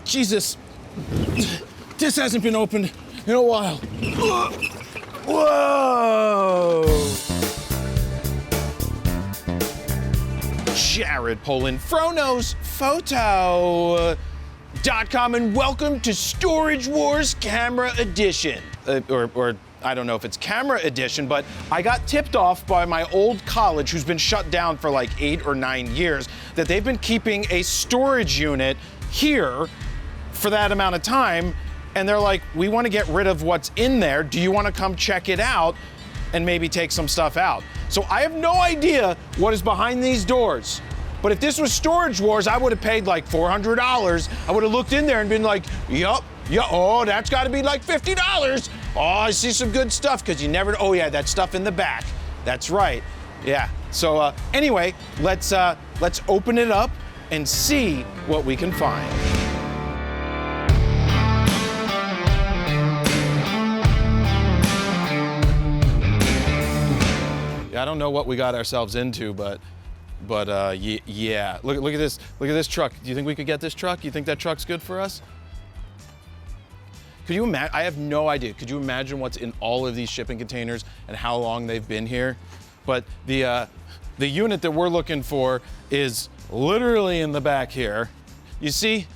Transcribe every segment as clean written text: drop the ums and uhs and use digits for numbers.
Jesus. This hasn't been opened in a while. Whoa! Jared Polin, FroKnowsPhoto.com, and welcome to Storage Wars Camera Edition. Or I don't know if it's Camera Edition, but I got tipped off by my old college, who's been shut down for like 8 or 9 years, that they've been keeping a storage unit here for that amount of time, and they're like, we want to get rid of what's in there. Do you want to come check it out and maybe take some stuff out? So I have no idea what is behind these doors. But if this was Storage Wars, I would have paid like $400. I would have looked in there and been like, yup, oh, that's got to be like $50. Oh, I see some good stuff, because you never, oh yeah, that stuff in the back. That's right, yeah. So anyway, let's open it up and see what we can find. I don't know what we got ourselves into, but yeah. Look at this. Look at this truck. Do you think we could get this truck? You think that truck's good for us? Could you imagine? I have no idea. Could you imagine what's in all of these shipping containers and how long they've been here? But the unit that we're looking for is literally in the back here. You see,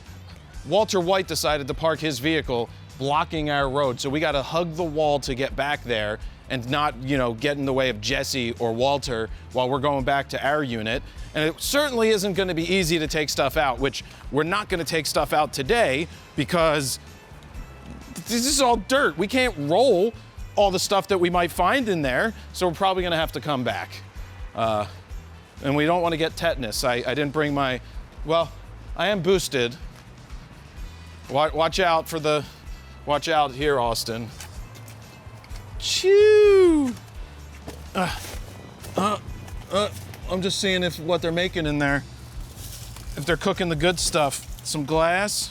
Walter White decided to park his vehicle blocking our road, so we got to hug the wall to get back there and not, you know, get in the way of Jesse or Walter while we're going back to our unit. And it certainly isn't going to be easy to take stuff out, which we're not going to take stuff out today because this is all dirt. We can't roll all the stuff that we might find in there, so we're probably going to have to come back. And we don't want to get tetanus. I didn't bring my, well, I am boosted. Watch out for the, watch out here, Austin. Chew! I'm just seeing what they're making in there. If they're cooking the good stuff. Some glass.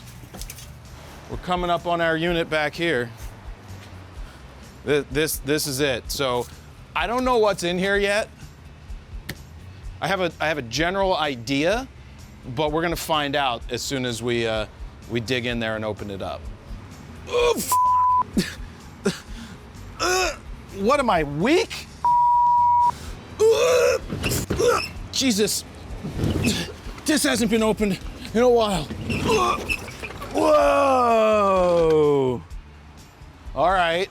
We're coming up on our unit back here. This is it. So I don't know what's in here yet. I have a general idea, but we're gonna find out as soon as we dig in there and open it up. Oh, what am I, weak? Jesus. This hasn't been opened in a while. Whoa. All right.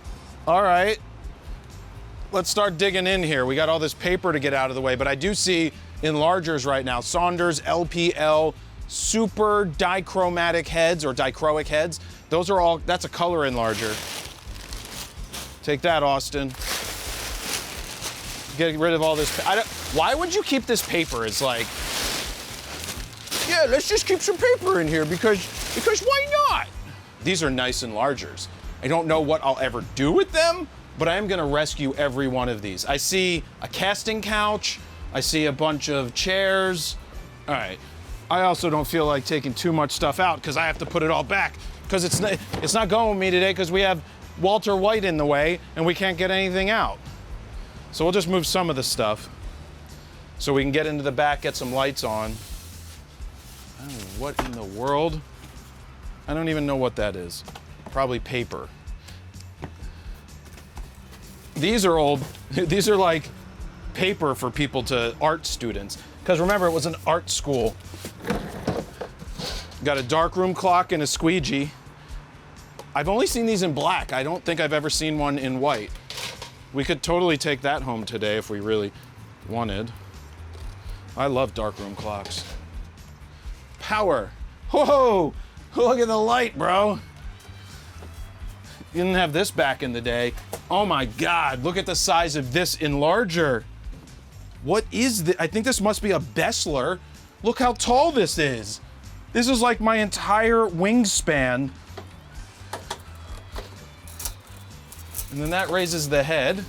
Let's start digging in here. We got all this paper to get out of the way, but I do see enlargers right now. Saunders LPL super dichromatic heads or dichroic heads. Those are all, that's a color enlarger. Take that, Austin. Get rid of all this. Why would you keep this paper? It's like, yeah, let's just keep some paper in here because why not? These are nice enlargers. I don't know what I'll ever do with them, but I am gonna rescue every one of these. I see a casting couch. I see a bunch of chairs. All right. I also don't feel like taking too much stuff out because I have to put it all back because it's not going with me today because we have Walter White in the way and we can't get anything out. So we'll just move some of the stuff so we can get into the back, get some lights on. I don't know what in the world. I don't even know what that is. Probably paper. These are old, these are like paper for people art students. Because remember, it was an art school. Got a darkroom clock and a squeegee. I've only seen these in black. I don't think I've ever seen one in white. We could totally take that home today if we really wanted. I love darkroom clocks. Power. Whoa, look at the light, bro. You didn't have this back in the day. Oh my God, look at the size of this enlarger. What is this? I think this must be a Bessler. Look how tall this is. This is like my entire wingspan. And then that raises the head.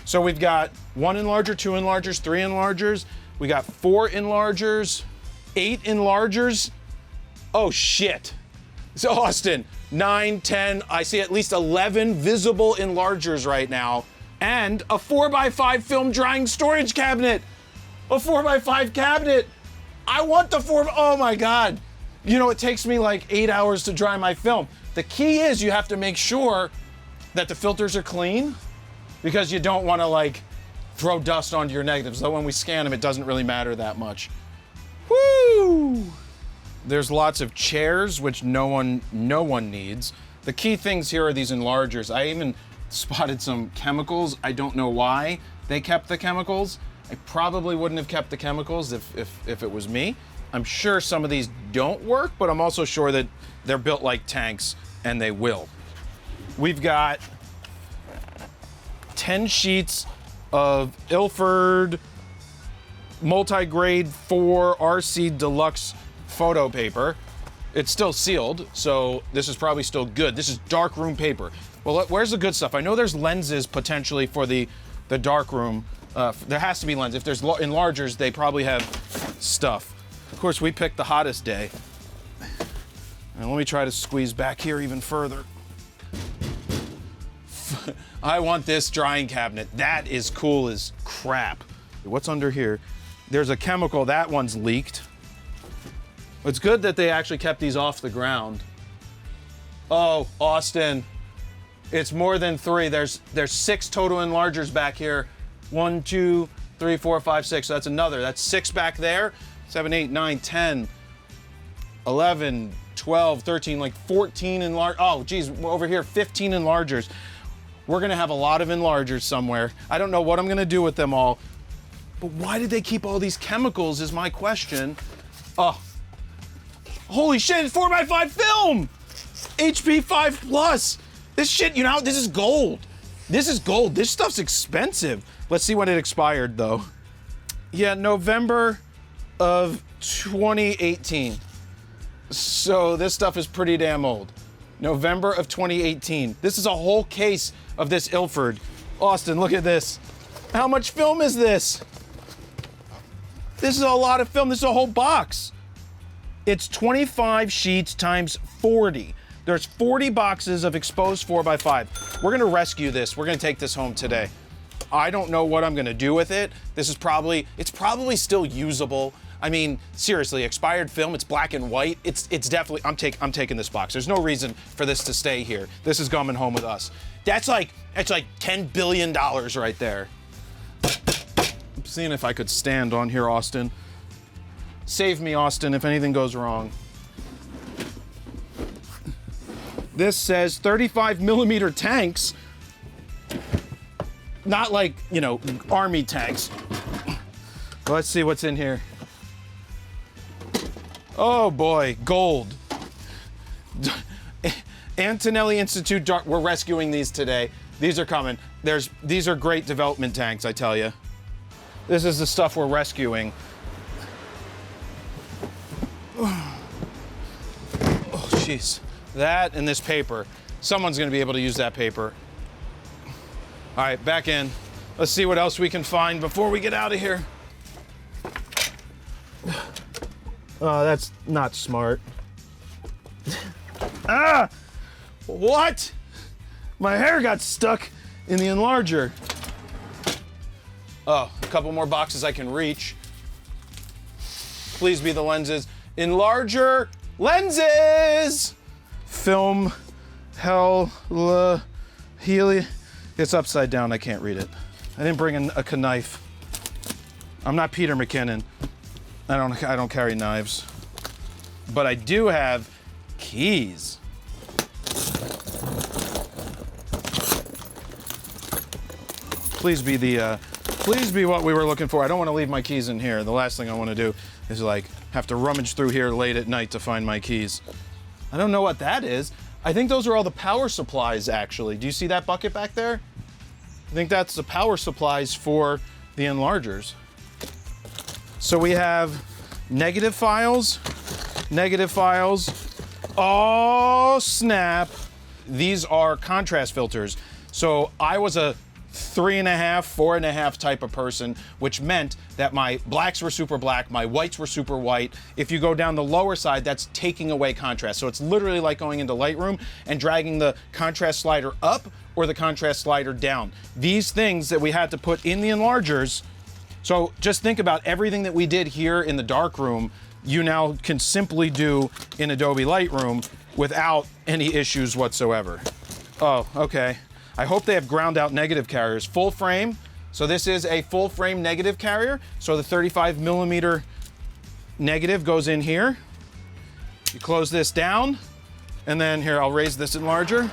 So we've got 1 enlarger, 2 enlargers, 3 enlargers. We got 4 enlargers, 8 enlargers. Oh shit. So Austin, 9, 10, I see at least 11 visible enlargers right now. And a 4x5 film drying storage cabinet. A 4x5 cabinet. I want the oh my God. You know, it takes me like 8 hours to dry my film. The key is you have to make sure that the filters are clean, because you don't want to like throw dust onto your negatives. So when we scan them, it doesn't really matter that much. Woo! There's lots of chairs, which no one needs. The key things here are these enlargers. I even spotted some chemicals. I don't know why they kept the chemicals. I probably wouldn't have kept the chemicals if it was me. I'm sure some of these don't work, but I'm also sure that they're built like tanks and they will. We've got 10 sheets of Ilford multi-grade 4 RC Deluxe photo paper. It's still sealed, so this is probably still good. This is darkroom paper. Well, where's the good stuff? I know there's lenses potentially for the darkroom. There has to be lenses. If there's enlargers, they probably have stuff. Of course, we picked the hottest day. And let me try to squeeze back here even further. I want this drying cabinet. That is cool as crap. What's under here? There's a chemical. That one's leaked. It's good that they actually kept these off the ground. Oh, Austin. It's more than 3. There's 6 total enlargers back here. 1, 2, 3, 4, 5, 6. So that's another. That's 6 back there. 7, 8, 9, 10, 11, 12, 13, like 14 enlargers. Oh, geez, over here, 15 enlargers. We're gonna have a lot of enlargers somewhere. I don't know what I'm gonna do with them all, but why did they keep all these chemicals is my question. Oh, holy shit, it's 4x5 film! HP 5 Plus. This shit, you know, this is gold. This is gold. This stuff's expensive. Let's see when it expired, though. Yeah, November of 2018. So this stuff is pretty damn old. November of 2018. This is a whole case of this Ilford. Austin, look at this. How much film is this? This is a lot of film. This is a whole box. It's 25 sheets times 40. There's 40 boxes of exposed 4x5. We're gonna rescue this. We're gonna take this home today. I don't know what I'm gonna do with it. It's probably still usable. I mean, seriously, expired film, it's black and white. It's definitely, I'm taking this box. There's no reason for this to stay here. This is coming home with us. It's like $10 billion right there. I'm seeing if I could stand on here, Austin. Save me, Austin, if anything goes wrong. This says 35 millimeter tanks. Not like, you know, army tanks. Let's see what's in here. Oh boy, gold. Antonelli Institute Dark, we're rescuing these today. These are coming. These are great development tanks, I tell you. This is the stuff we're rescuing. Oh, jeez. That and this paper. Someone's gonna be able to use that paper. All right, back in. Let's see what else we can find before we get out of here. Oh, that's not smart. Ah! What? My hair got stuck in the enlarger. Oh, a couple more boxes I can reach. Please be the lenses. Enlarger lenses! Film, hell, heli. It's upside down, I can't read it. I didn't bring a knife. I'm not Peter McKinnon. I don't carry knives. But I do have keys. Please be what we were looking for. I don't want to leave my keys in here. The last thing I want to do is like have to rummage through here late at night to find my keys. I don't know what that is. I think those are all the power supplies, actually. Do you see that bucket back there? I think that's the power supplies for the enlargers. So we have negative files. Oh, snap. These are contrast filters. So I was a 3.5, 4.5 type of person, which meant that my blacks were super black, my whites were super white. If you go down the lower side, that's taking away contrast. So it's literally like going into Lightroom and dragging the contrast slider up or the contrast slider down. These things that we had to put in the enlargers. So just think about everything that we did here in the darkroom. you now can simply do in Adobe Lightroom without any issues whatsoever. Oh, okay. I hope they have ground out negative carriers. Full frame. So this is a full frame negative carrier. So the 35mm negative goes in here. You close this down, and then here, I'll raise this enlarger.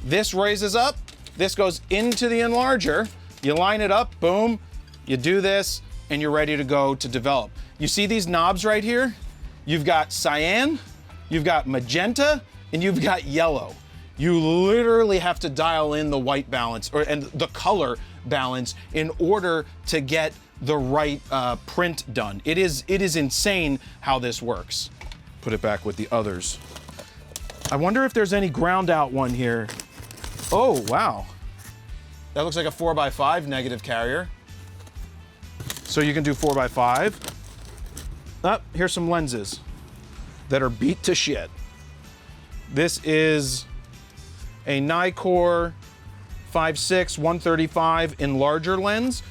This raises up, this goes into the enlarger. You line it up, boom, you do this, and you're ready to go to develop. You see these knobs right here? You've got cyan, you've got magenta, and you've got yellow. You literally have to dial in the white balance and the color balance in order to get the right print done. It is insane how this works. Put it back with the others. I wonder if there's any ground out one here. Oh, wow. That looks like a 4x5 negative carrier. So you can do 4x5. Oh, here's some lenses that are beat to shit. This is a Nikkor 5.6 135 enlarger lens.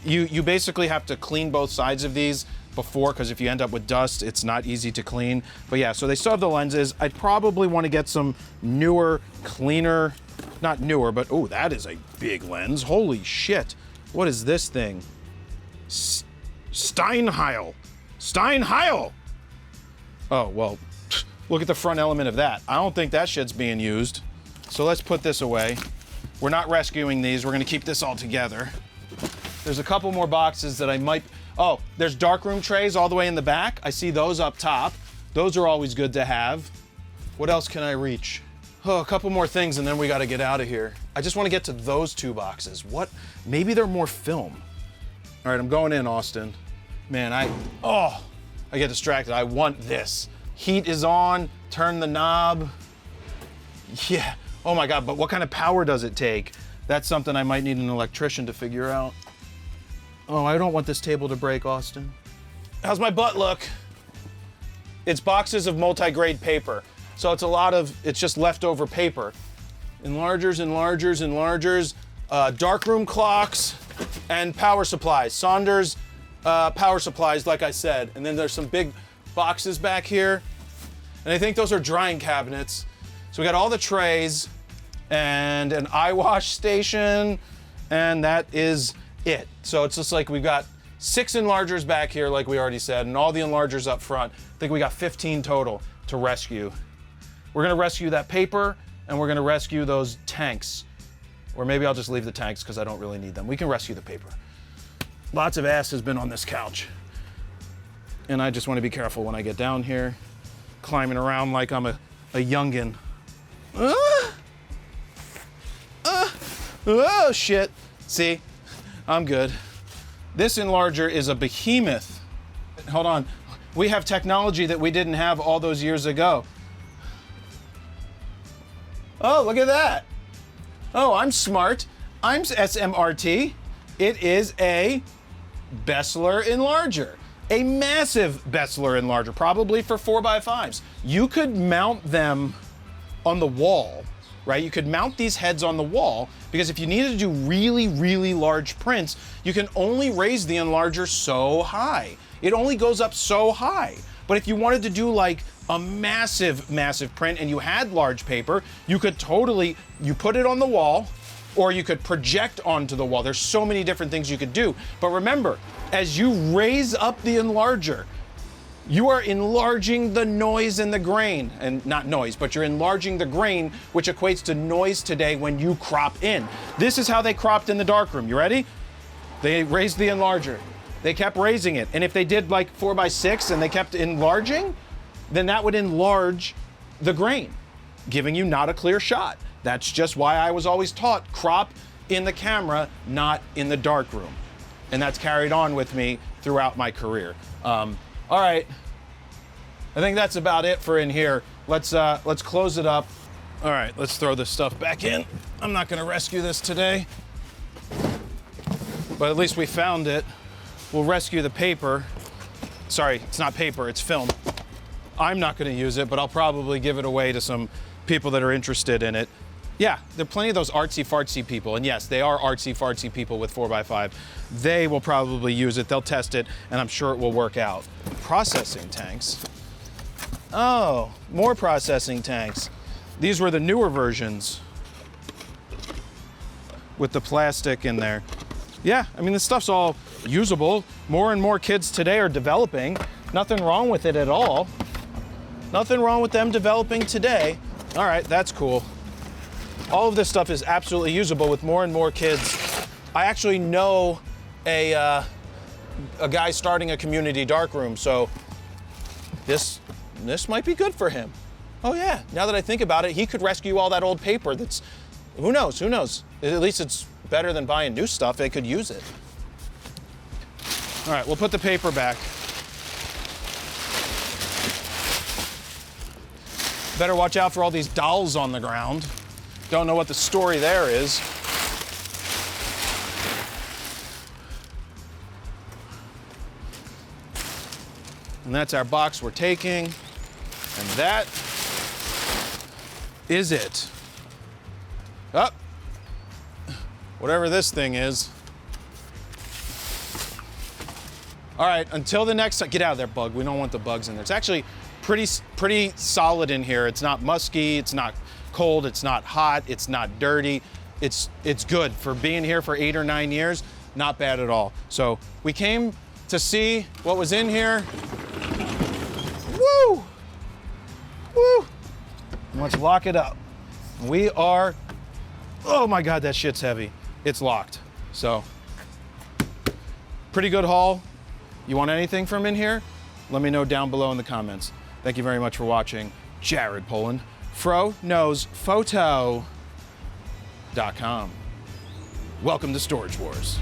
You basically have to clean both sides of these before, because if you end up with dust, it's not easy to clean. But yeah, so they still have the lenses. I'd probably want to get some newer, cleaner, not newer, but oh, that is a big lens. Holy shit. What is this thing? Steinheil. Steinheil! Oh, well, look at the front element of that. I don't think that shit's being used. So let's put this away. We're not rescuing these. We're gonna keep this all together. There's a couple more boxes that I might, oh, there's darkroom trays all the way in the back. I see those up top. Those are always good to have. What else can I reach? Oh, a couple more things and then we gotta get out of here. I just wanna get to those two boxes. What? Maybe they're more film. All right, I'm going in, Austin. Man, I get distracted. I want this. Heat is on, turn the knob. Yeah, oh my God, but what kind of power does it take? That's something I might need an electrician to figure out. Oh, I don't want this table to break, Austin. How's my butt look? It's boxes of multi-grade paper. So it's just leftover paper. Enlargers, enlargers, enlargers, darkroom clocks, and power supplies. Saunders power supplies, like I said. And then there's some big boxes back here. And I think those are drying cabinets. So we got all the trays and an eye wash station, and that is it. So it's just like we've got 6 enlargers back here, like we already said, and all the enlargers up front. I think we got 15 total to rescue. We're gonna rescue that paper, and we're gonna rescue those tanks. Or maybe I'll just leave the tanks because I don't really need them. We can rescue the paper. Lots of ass has been on this couch. And I just wanna be careful when I get down here, climbing around like I'm a youngin'. Oh shit. See, I'm good. This enlarger is a behemoth. Hold on. We have technology that we didn't have all those years ago. Oh, look at that. Oh, I'm smart. I'm SMRT. It is a Bessler enlarger. A massive Bessler enlarger, probably for 4x5s. You could mount them on the wall, right? You could mount these heads on the wall, because if you needed to do really, really large prints, you can only raise the enlarger so high. It only goes up so high. But if you wanted to do like a massive, massive print and you had large paper, you could totally, you put it on the wall, or you could project onto the wall. There's so many different things you could do. But remember, as you raise up the enlarger, you are enlarging the noise and the grain, and not noise, but you're enlarging the grain, which equates to noise today when you crop in. This is how they cropped in the darkroom. You ready? They raised the enlarger. They kept raising it. And if they did like 4x6 and they kept enlarging, then that would enlarge the grain, giving you not a clear shot. That's just why I was always taught crop in the camera, not in the darkroom. And that's carried on with me throughout my career. All right, I think that's about it for in here. Let's close it up. All right, let's throw this stuff back in. I'm not gonna rescue this today, but at least we found it. We'll rescue the paper. Sorry, it's not paper, it's film. I'm not gonna use it, but I'll probably give it away to some people that are interested in it. Yeah, there are plenty of those artsy-fartsy people, and yes, they are artsy-fartsy people with 4x5. They will probably use it, they'll test it, and I'm sure it will work out. Processing tanks. Oh, more processing tanks. These were the newer versions with the plastic in there. Yeah, I mean, this stuff's all usable. More and more kids today are developing. Nothing wrong with it at all. Nothing wrong with them developing today. All right, that's cool. All of this stuff is absolutely usable with more and more kids. I actually know a guy starting a community darkroom, so this might be good for him. Oh yeah, now that I think about it, he could rescue all that old paper that's, who knows? At least it's better than buying new stuff. They could use it. All right, we'll put the paper back. Better watch out for all these dolls on the ground. Don't know what the story there is. And that's our box we're taking. And that is it. Up. Whatever this thing is. All right, until the next time, get out of there, bug. We don't want the bugs in there. It's actually pretty solid in here. It's not musky, it's not cold, it's not hot, it's not dirty. It's good for being here for 8 or 9 years. Not bad at all. So we came to see what was in here. Woo! Woo! Let's lock it up. We are, oh my God, that shit's heavy. It's locked. So, pretty good haul. You want anything from in here? Let me know down below in the comments. Thank you very much for watching. Jared Polin, FroKnowsPhoto.com. Welcome to Storage Wars.